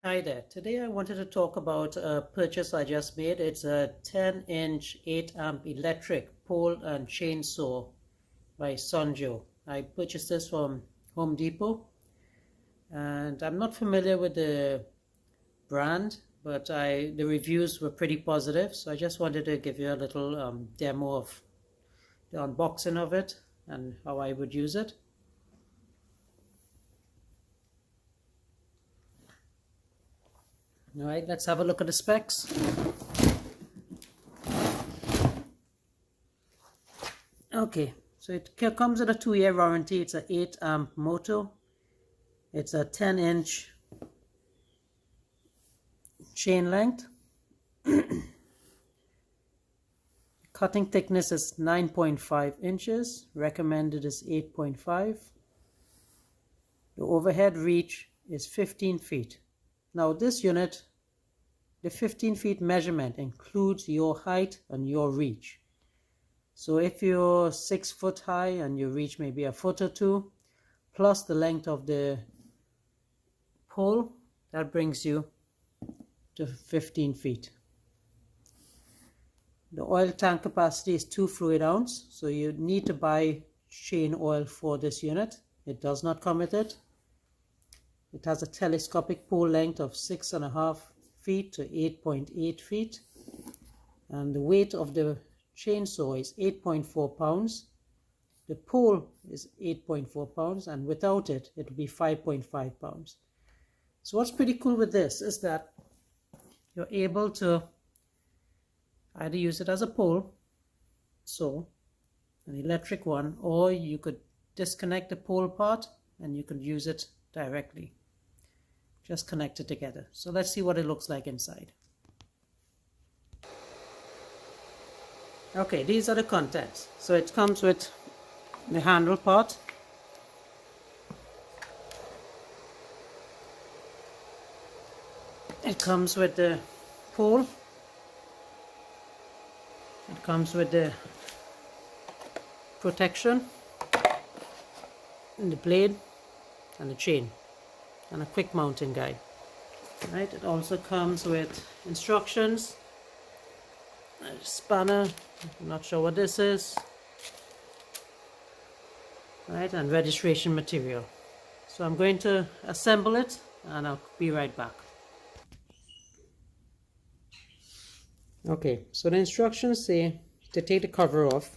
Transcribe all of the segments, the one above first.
Hi there. Today I wanted to talk about a purchase I just made. It's a 10-inch 8-amp electric pole and chainsaw by Sunjoe. I purchased this from Home Depot, and I'm not familiar with the brand, but the reviews were pretty positive, so I just wanted to give you a little demo of the unboxing of it and how I would use it. All right, let's have a look at the specs. Okay, so it comes with a 2-year warranty. It's an 8-amp motor. It's a 10-inch chain length. Cutting thickness is 9.5 inches. Recommended is 8.5. The overhead reach is 15 feet. Now this unit, the 15 feet measurement includes your height and your reach. So if you're 6 foot high and your reach maybe a foot or two, plus the length of the pole, that brings you to 15 feet. The oil tank capacity is 2 fluid ounce, so you need to buy chain oil for this unit. It does not come with it. It has a telescopic pole length of 6.5 feet to 8.8 feet. And the weight of the chainsaw is 8.4 pounds. The pole is 8.4 pounds, and without it, it would be 5.5 pounds. So what's pretty cool with this is that you're able to either use it as a pole, so an electric one, or you could disconnect the pole part and you could use it directly. Just connect it together. So let's see what it looks like inside. Okay, these are the contents. So it comes with the handle part, it comes with the pole, it comes with the protection, and the blade, and the chain, and a quick mounting guide. Right, it also comes with instructions, a spanner, I'm not sure what this is, right, and registration material. So I'm going to assemble it and I'll be right back. Okay, so the instructions say to take the cover off,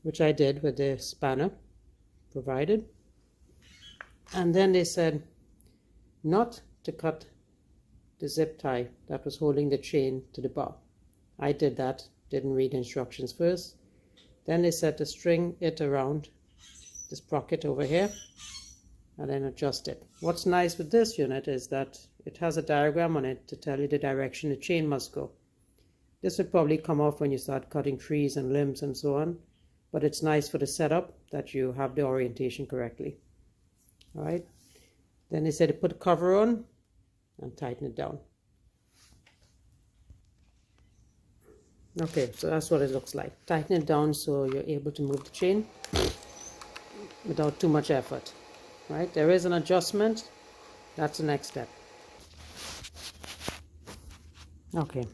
which I did with the spanner provided. And then they said not to cut the zip tie that was holding the chain to the bar. I did that, didn't read instructions first. Then they said to string it around this sprocket over here and then adjust it. What's nice with this unit is that it has a diagram on it to tell you the direction the chain must go. This would probably come off when you start cutting trees and limbs and so on, but it's nice for the setup that you have the orientation correctly. All right, then they said to put the cover on and tighten it down. Okay, so that's what it looks like. Tighten it down so you're able to move the chain without too much effort. Right, there is an adjustment. That's the next step. Okay,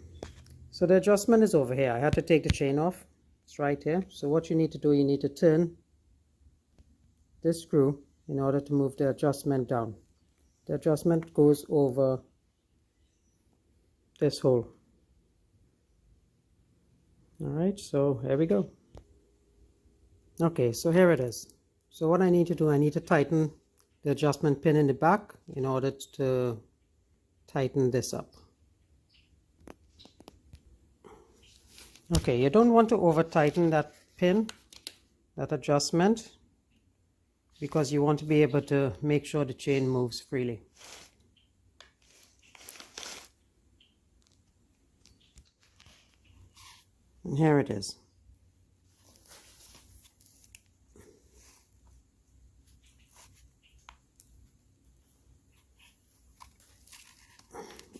so the adjustment is over here. I had to take the chain off. It's right here. So what you need to do, you need to turn this screw in order to move the adjustment down. The adjustment goes over this hole. All right, so here we go. Okay, so here it is. So what I need to do, I need to tighten the adjustment pin in the back in order to tighten this up. Okay, you don't want to over tighten that pin, that adjustment, because you want to be able to make sure the chain moves freely. And here it is.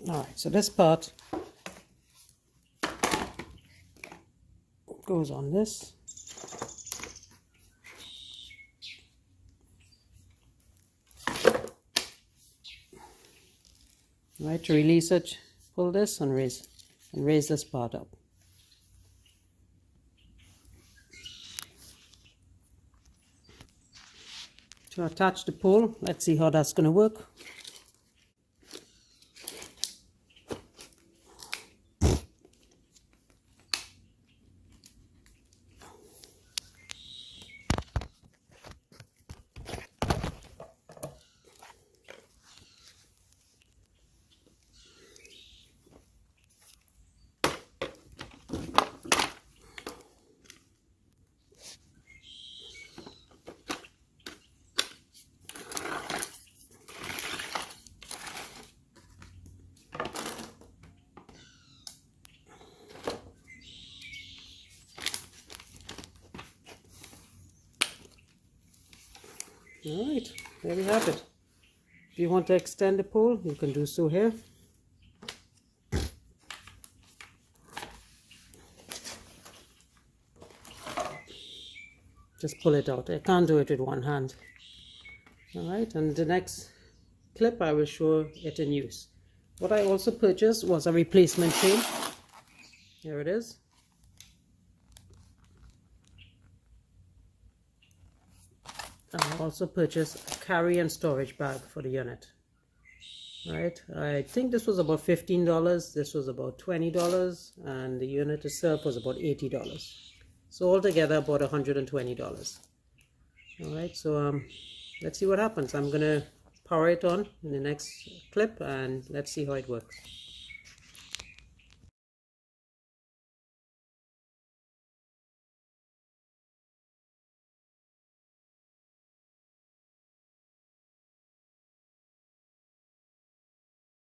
All right, so this part goes on this. All right, to release it, pull this and raise this part up. To attach the pole, let's see how that's going to work. All right, there we have it. If you want to extend the pole, you can do so here. Just pull it out. I can't do it with one hand. All right, and the next clip I will show it in use. What I also purchased was a replacement chain. Here it is. And I also purchased a carry and storage bag for the unit. Right, I think this was about $15, this was about $20, and the unit itself was about $80. So altogether about $120. All right, so let's see what happens. I'm gonna power it on in the next clip and let's see how it works.